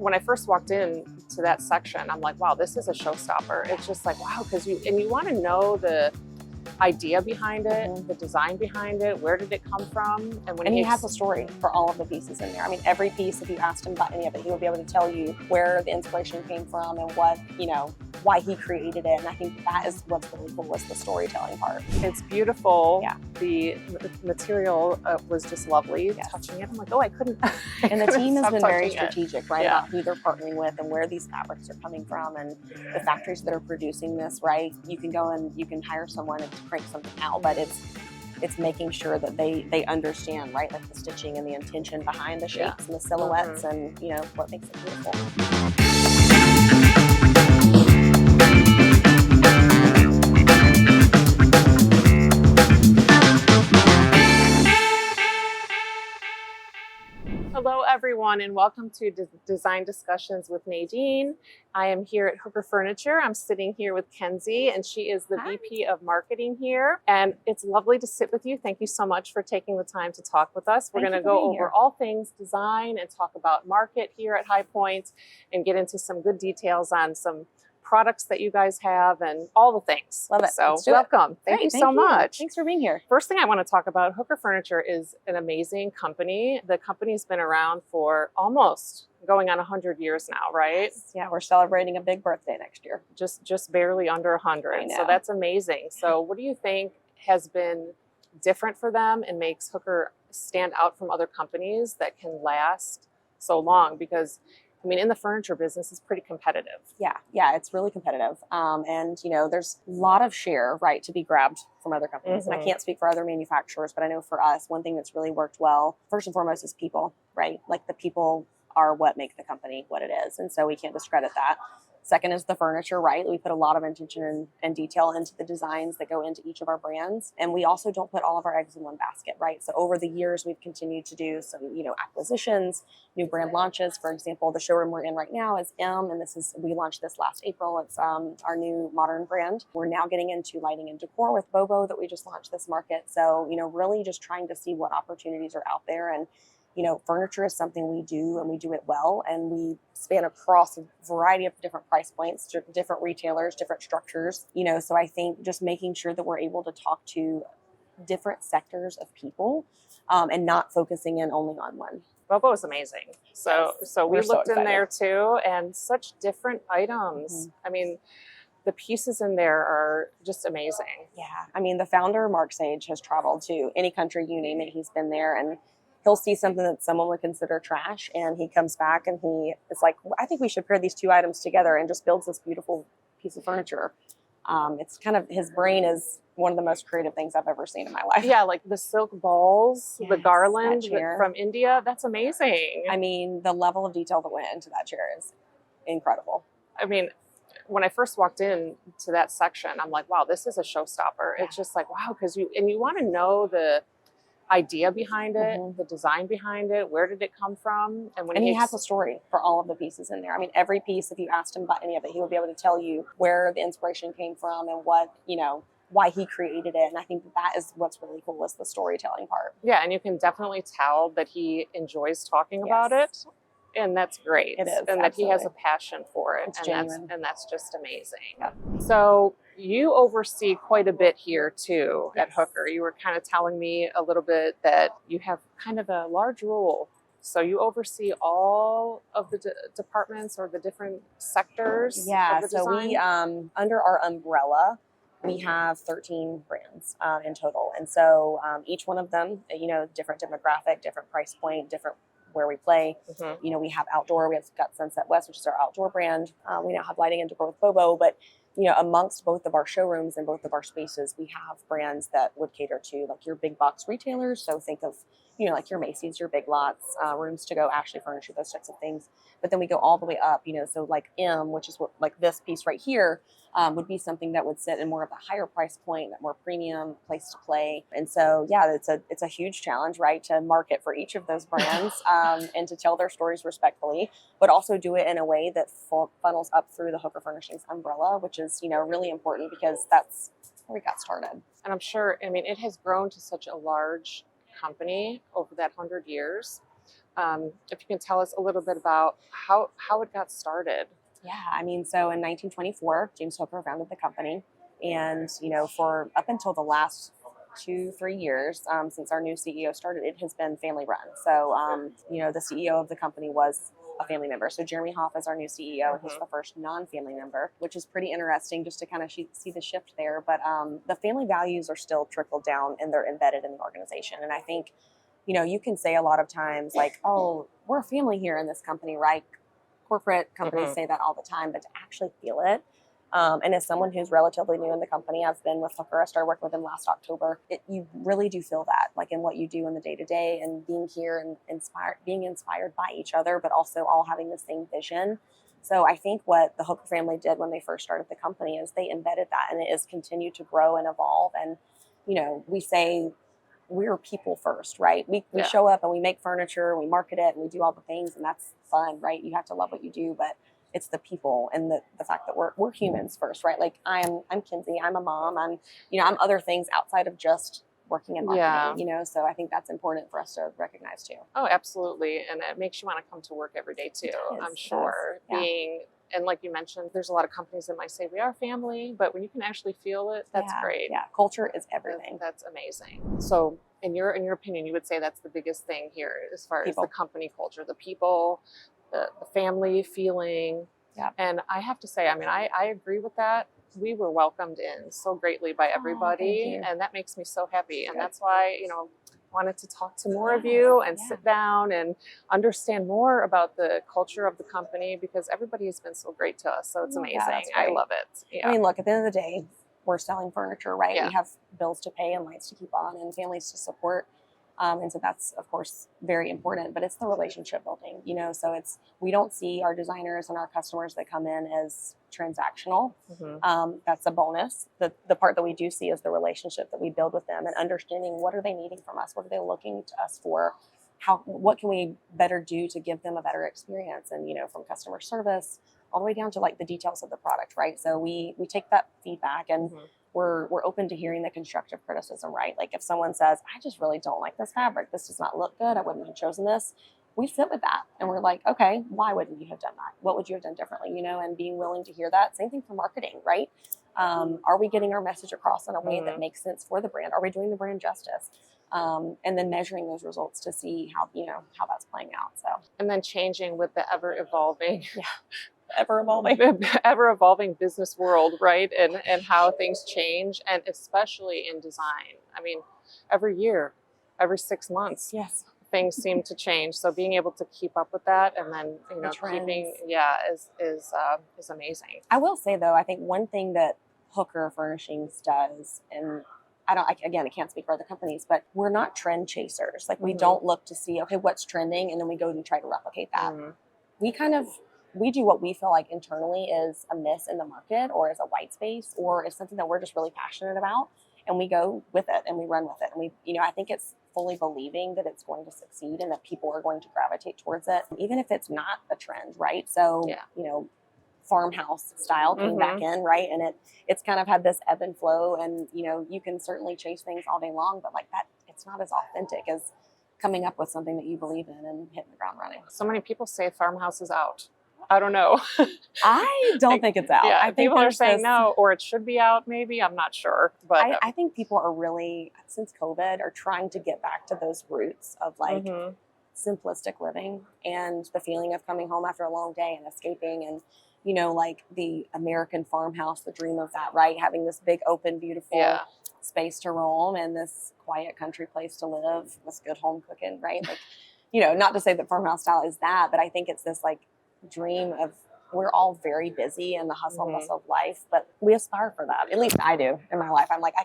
when I first walked in to that section, I'm like, wow, this is a showstopper. It's just like, wow, because you want to know the idea behind it, the design behind it, where did it come from? And he has a story for all of the pieces in there. I mean, every piece, if you asked him about any of it, he would be able to tell you where the inspiration came from and what, why he created it. And I think that is what's really cool, is the storytelling part. It's beautiful. Yeah. The material was just lovely. Yes. Touching it, I'm like, oh, I couldn't. And the team has been very strategic, right, yeah. about who they're partnering with and where these fabrics are coming from and the factories that are producing this, right? You can go and you can hire someone to crank something out, but it's making sure that they understand, right, like the stitching and the intention behind the shapes and the silhouettes and what makes it beautiful. Hello, everyone, and welcome to Design Discussions with Nadine. I am here at Hooker Furniture. I'm sitting here with Kenzi, and she is the VP of Marketing here. And it's lovely to sit with you. Thank you so much for taking the time to talk with us. We're going to go over all things design and talk about market here at High Point and get into some good details on some products that you guys have and all the things. Love it. So welcome. Thank you so much. Thanks for being here. First thing I want to talk about, Hooker Furniture is an amazing company. The company's been around for almost going on 100 years now, right? Yes. Yeah, we're celebrating a big birthday next year. Just barely under 100. So that's amazing. So what do you think has been different for them and makes Hooker stand out from other companies that can last so long? Because I mean, in the furniture business, it's pretty competitive. Yeah, it's really competitive. And, there's a lot of share, right, to be grabbed from other companies. And I can't speak for other manufacturers, but I know for us, one thing that's really worked well, first and foremost, is people, right? Like the people are what make the company what it is. And so we can't discredit that. Second is the furniture, right? We put a lot of intention and detail into the designs that go into each of our brands. And we also don't put all of our eggs in one basket, right? So over the years, we've continued to do some, acquisitions, new brand launches. For example, the showroom we're in right now is M, and we launched this last April. It's our new modern brand. We're now getting into lighting and decor with Bobo that we just launched this market. So, really just trying to see what opportunities are out there. And furniture is something we do and we do it well, and we span across a variety of different price points, different retailers, different structures, so I think just making sure that we're able to talk to different sectors of people and not focusing in only on one. Bobo is amazing. So we looked in there too, and such different items. I mean, the pieces in there are just amazing. Yeah. I mean, the founder, Mark Sage, has traveled to any country, you name it, he's been there, and he'll see something that someone would consider trash, and he comes back and it's like, I think we should pair these two items together, and just builds this beautiful piece of furniture. It's kind of, his brain is one of the most creative things I've ever seen in my life. Yeah, like the silk balls, the garland from India, that's amazing. I mean, the level of detail that went into that chair is incredible. I mean, when I first walked in to that section, I'm like, wow, this is a showstopper. It's just like, wow, because you want to know the idea behind it, the design behind it, where did it come from? And he has a story for all of the pieces in there. I mean, every piece, if you asked him about any of it, he would be able to tell you where the inspiration came from and what, why he created it. And I think that is what's really cool, is the storytelling part. Yeah, and you can definitely tell that he enjoys talking about it. And that's great. It is. And that he has a passion for it. It's genuine. And that's just amazing. Yeah. So you oversee quite a bit here too at Hooker. You were kind of telling me a little bit that you have kind of a large role. So you oversee all of the departments or the different sectors. Yeah. Of the So design? we, under our umbrella, we have 13 brands in total. And so each one of them, different demographic, different price point, different where we play. We have outdoor, we've got Sunset West, which is our outdoor brand. We now have lighting and decor with Bobo, but amongst both of our showrooms and both of our spaces, we have brands that would cater to like your big box retailers. So think of, like your Macy's, your Big Lots, Rooms to Go, Ashley Furniture, those types of things. But then we go all the way up, so like M, which is what, like this piece right here, would be something that would sit in more of a higher price point, that more premium place to play. And so, yeah, it's a huge challenge, right, to market for each of those brands and to tell their stories respectfully, but also do it in a way that funnels up through the Hooker Furnishings umbrella, which is, really important because that's where we got started. And I'm sure, it has grown to such a large company over that 100 years. if you can tell us a little bit about how it got started. Yeah, I mean, so in 1924, James Hooker founded the company. And, for up until the last 2-3 years, since our new CEO started, it has been family run. So, the CEO of the company was a family member. So Jeremy Hoff is our new CEO. He's the first non-family member, which is pretty interesting just to kind of see the shift there. But the family values are still trickled down and they're embedded in the organization. And I think, you can say a lot of times like, oh, we're a family here in this company, right? Corporate companies say that all the time, but to actually feel it. And as someone who's relatively new in the company, I've been with Hooker. I started working with him last October. You really do feel that, like in what you do in the day to day, and being here and being inspired by each other, but also all having the same vision. So I think what the Hooker family did when they first started the company is they embedded that, and it has continued to grow and evolve. And we say we're people first, right? We show up and we make furniture, we market it, and we do all the things, and that's fun, right? You have to love what you do, but it's the people and the fact that we're humans first, right? Like I'm Kenzi, I'm a mom, I'm other things outside of just working in marketing, so I think that's important for us to recognize too. Oh, absolutely. And it makes you want to come to work every day too, I'm sure. And like you mentioned, there's a lot of companies that might say we are family, but when you can actually feel it, that's great. Yeah, culture is everything. That's amazing. So in your opinion, you would say that's the biggest thing here as far as the company culture, the people, the family feeling. Yeah. And I have to say, I mean, I agree with that. We were welcomed in so greatly by everybody, and that makes me so happy. And that's why, wanted to talk to more of you and sit down and understand more about the culture of the company, because everybody has been so great to us. So it's amazing. I love it. Yeah. I mean, look, at the end of the day, we're selling furniture, right? We have bills to pay and lights to keep on and families to support. And so that's, of course, very important, but it's the relationship building, so we don't see our designers and our customers that come in as transactional. That's a bonus. The part that we do see is the relationship that we build with them and understanding what are they needing from us? What are they looking to us for? What can we better do to give them a better experience? And, from customer service all the way down to like the details of the product, right? So we take that feedback and we're open to hearing the constructive criticism, right? Like if someone says, I just really don't like this fabric, this does not look good, I wouldn't have chosen this, we sit with that and we're like, okay, why wouldn't you have done that? What would you have done differently? And being willing to hear that. Same thing for marketing, right? Are we getting our message across in a way that makes sense for the brand? Are we doing the brand justice? And then measuring those results to see how that's playing out. So, and then changing with the ever evolving business world, right? And how things change, and especially in design. I mean, every year, every 6 months, things seem to change. So being able to keep up with that, and then keeping is amazing. I will say though, I think one thing that Hooker Furnishings does, and I can't speak for other companies, but we're not trend chasers. Like we don't look to see, okay, what's trending, and then we go and try to replicate that. We do what we feel like internally is a miss in the market, or is a white space, or is something that we're just really passionate about, and we go with it and we run with it. And I think it's fully believing that it's going to succeed and that people are going to gravitate towards it, even if it's not a trend, right? So, farmhouse style came back in, right? And it's kind of had this ebb and flow, and you can certainly chase things all day long, but like that, it's not as authentic as coming up with something that you believe in and hitting the ground running. So many people say farmhouse is out. I don't know. I don't think it's out. Yeah, I think people are saying no, or it should be out. Maybe, I'm not sure. But I think people are really, since COVID, are trying to get back to those roots of like simplistic living and the feeling of coming home after a long day and escaping, and like the American farmhouse, the dream of that, right? Having this big, open, beautiful space to roam and this quiet country place to live with good home cooking, right? Like, not to say that farmhouse style is that, but I think it's this like dream of, we're all very busy in the hustle and bustle of life, but we aspire for that. At least I do in my life. I'm like,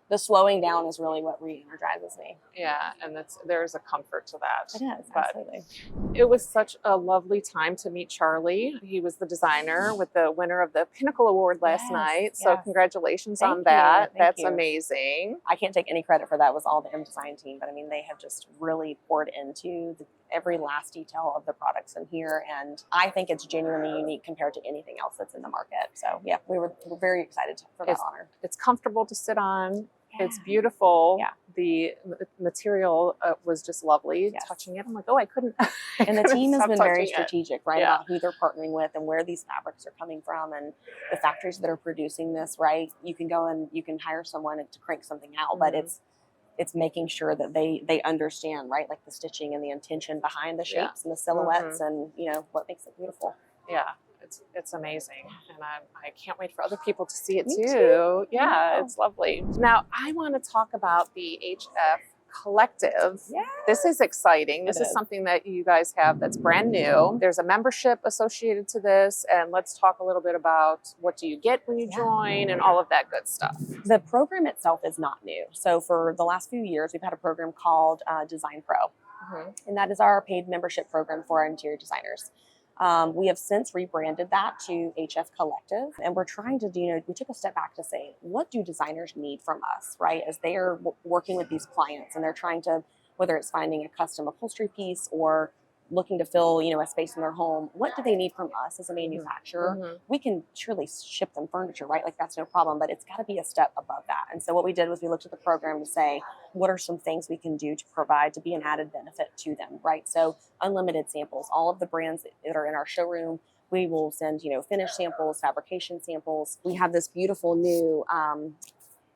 the slowing down is really what re-energizes me. Yeah, and there's a comfort to that. It is, absolutely. It was such a lovely time to meet Charlie. He was the designer with the winner of the Pinnacle Award last night. So congratulations on that. That's amazing. I can't take any credit for that. It was all the M Design team, but I mean, they have just really poured into every last detail of the products in here, and I think it's genuinely unique compared to anything else that's in the market. So yeah, we're very excited for that honor. It's comfortable to sit on. It's beautiful. Yeah. The material was just lovely. Yes. Touching it, I'm like, oh, I couldn't. And the team has been very touching it. strategic, right, Yeah. about who they're partnering with and where these fabrics are coming from and the factories that are producing this, right? You can go and you can hire someone to crank something out, but it's making sure that they understand, right, like the stitching and the intention behind the shapes and the silhouettes and, you know, what makes it beautiful. Yeah. It's amazing, and I can't wait for other people to see it Me too. Yeah, Yeah. it's lovely. Now I want to talk about the HF Collective. Yeah. This is exciting. This It is is. something that you guys have that's brand new. There's a membership associated to this, and let's talk a little bit about what do you get when you join and all of that good stuff. The program itself is not new. So for the last few years, we've had a program called Design Pro, and that is our paid membership program for our interior designers. We have since rebranded that to HF Collective, and we're trying to do, you know, we took a step back to say, what do designers need from us, right? As they are working with these clients and they're trying to, whether it's finding a custom upholstery piece or looking to fill, you know, a space in their home, what do they need from us as a manufacturer? We can surely ship them furniture, right? Like that's no problem, but it's got to be a step above that. And so what we did was we looked at the program to say, what are some things we can do to provide to be an added benefit to them, right? So unlimited samples, all of the brands that are in our showroom, we will send, you know, finish samples, fabrication samples. We have this beautiful new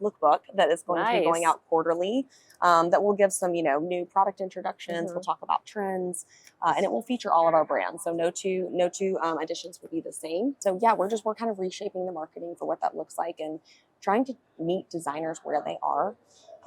lookbook that is going to be going out quarterly that will give some, you know, new product introductions. We'll talk about trends and it will feature all of our brands. So no two editions will be the same. So yeah, we're kind of reshaping the marketing for what that looks like and trying to meet designers where they are.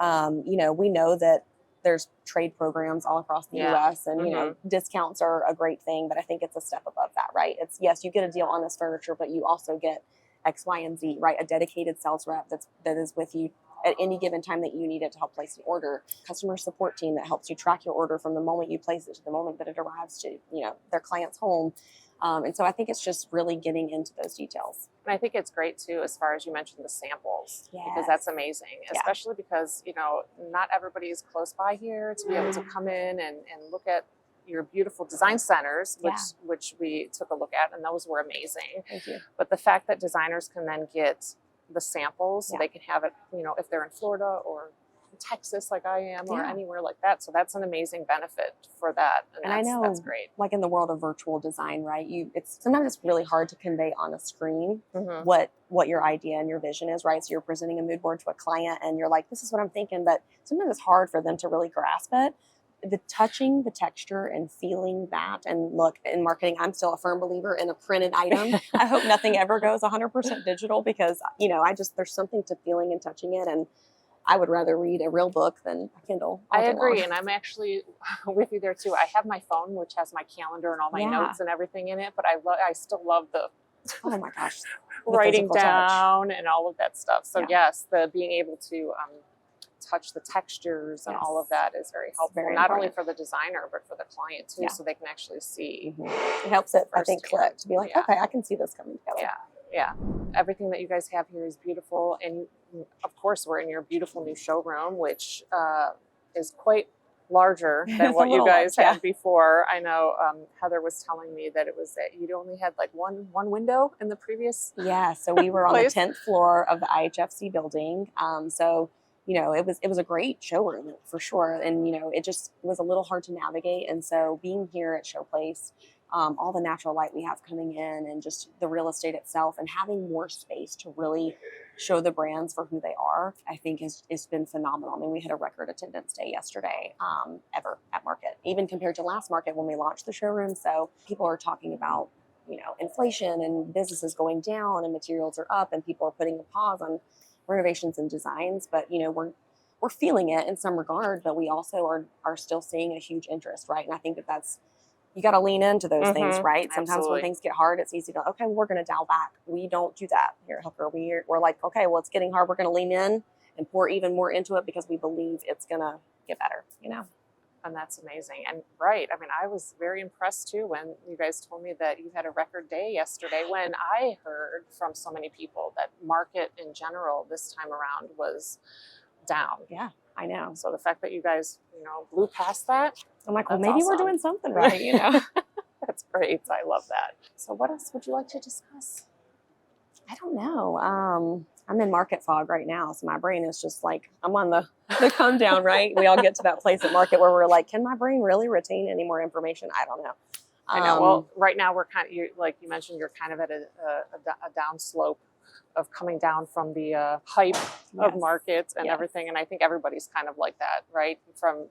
You know, we know that there's trade programs all across the US and, you know, discounts are a great thing, but I think it's a step above that, right? It's, yes, you get a deal on this furniture, but you also get X, Y, and Z, right? A dedicated sales rep that is with you at any given time that you need it to help place an order. Customer support team that helps you track your order from the moment you place it to the moment that it arrives to, you know, their client's home. And so I think it's just really getting into those details. And I think it's great too, as far as you mentioned the samples, because that's amazing, especially because, you know, not everybody is close by here to be able to come in and look at your beautiful design centers, which we took a look at, and those were amazing. Thank you. But the fact that designers can then get the samples, so they can have it, you know, if they're in Florida or Texas like I am or anywhere like that. So that's an amazing benefit for that. And I know that's great. Like in the world of virtual design, right? Sometimes it's really hard to convey on a screen what your idea and your vision is, right? So you're presenting a mood board to a client and you're like, this is what I'm thinking, but sometimes it's hard for them to really grasp it. The touching the texture and feeling that, and look, in marketing, I'm still a firm believer in a printed item. I hope nothing ever goes 100% digital because, you know, there's something to feeling and touching it. And I would rather read a real book than a Kindle. I agree. And I'm actually with you there too. I have my phone, which has my calendar and all my notes and everything in it, but I still love the, oh my gosh, writing down and all of that stuff. So yes, the being able to, touch the textures and all of that is very helpful, not only for the designer, but for the client too, so they can actually see. It helps it, I think, click to be like, okay, I can see this coming together. Yeah. Everything that you guys have here is beautiful. And of course, we're in your beautiful new showroom, which is quite larger than what you guys had before. I know Heather was telling me that it was that you'd only had like one window in the previous so we were on the 10th floor of the IHFC building. So you know, it was a great showroom for sure. And, you know, it just was a little hard to navigate. And so being here at Showplace, all the natural light we have coming in and just the real estate itself and having more space to really show the brands for who they are, I think it's been phenomenal. I mean, we had a record attendance day yesterday ever at Market, even compared to last Market when we launched the showroom. So people are talking about, you know, inflation and businesses going down and materials are up and people are putting a pause on renovations and designs, but you know, we're feeling it in some regard, but we also are still seeing a huge interest, right? And I think that's, you got to lean into those things, right? Sometimes when things get hard, it's easy to, okay, well, we're going to dial back. We don't do that here at Hooker. We're like, okay, well, it's getting hard. We're going to lean in and pour even more into it because we believe it's going to get better, you know? And that's amazing. And I mean, I was very impressed too when you guys told me that you had a record day yesterday, when I heard from so many people that Market in general this time around was down. Yeah, I know. So the fact that you guys, you know, blew past that, I'm like, well, maybe we're doing something right, you know? That's great. I love that. So what else would you like to discuss? I don't know. I'm in market fog right now, so my brain is just like, I'm on the come down, right? We all get to that place at market where we're like, can my brain really retain any more information? I don't know. I know. Well, right now we're kind of, like you mentioned, you're kind of at a down slope of coming down from the hype of markets and everything. And I think everybody's kind of like that, right? From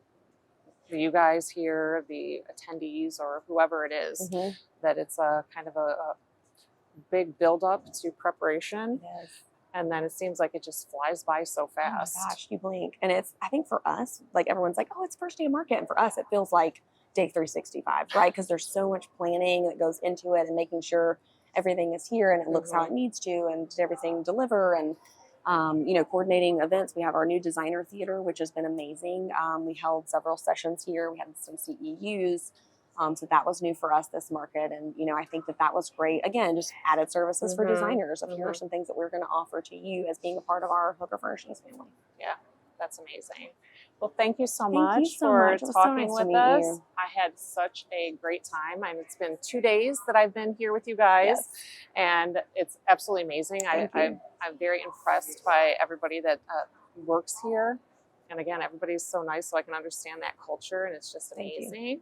you guys here, the attendees, or whoever it is, that it's a kind of a big buildup to preparation. Yes. And then it seems like it just flies by so fast. Oh my gosh, you blink. And it's, I think for us, like everyone's like, oh, it's first day of market. And for us, it feels like day 365, right? Because there's so much planning that goes into it and making sure everything is here and it looks how it needs to, and did everything deliver, and you know, coordinating events. We have our new designer theater, which has been amazing. We held several sessions here. We had some CEUs. So that was new for us this market. And, you know, I think that that was great. Again, just added services for designers. Here are some things that we're going to offer to you as being a part of our Hooker Furnishings family. Yeah, that's amazing. Well, thank you so much for talking with us. I had such a great time. And it's been 2 days that I've been here with you guys, and it's absolutely amazing. I'm very impressed by everybody that works here. And again, everybody's so nice, so I can understand that culture, and it's just amazing.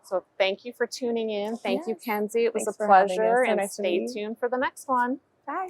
So thank you for tuning in. Thank you, Kenzi. It was a pleasure, and stay tuned for the next one. Bye.